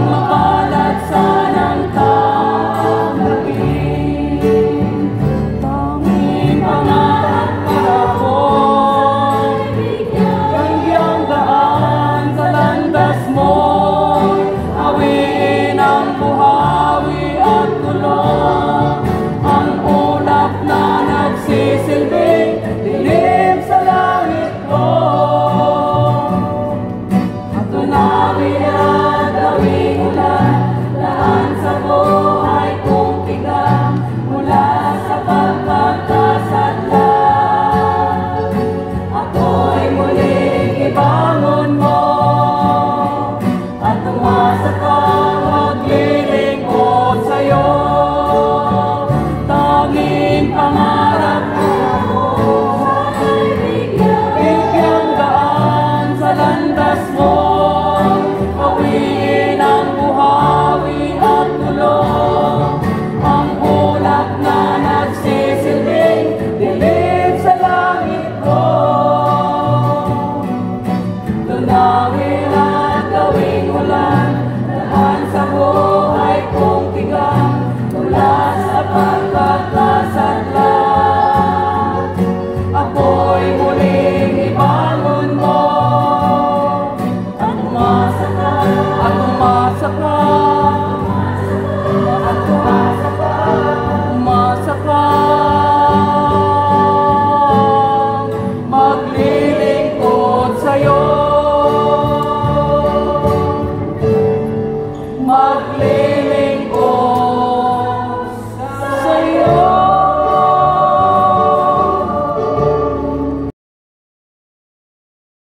mapalad sanang tanggapin. Tanging pangarap ako'y bigyang daan sa landas mo. Hawiin ang buhawi at tulong, ang ulap na nagsisilbing dilim sa langit ko. At tunawin at gawing ulan, daan sa buhay kong tigang, mula sa pagkakasadlan. Ako'y muling ibangon mo, at umasa ka maglilingkod sa'yo. Tanging pangarap ko ay bigyang daan sa landas mo. Hawiin ang buhawi at tulong, ang ulap na nagsisilbing dilim sa langit ko. Tunawin at gawing ulan, daan sa buhay kong tigang, mula sa pagkakasadlan. Ako'y muling ibangon mo, at umasa ka, at umasa ka, at umasa ka, umasa ka. Maglilingkod sa'yo, maglilingkod.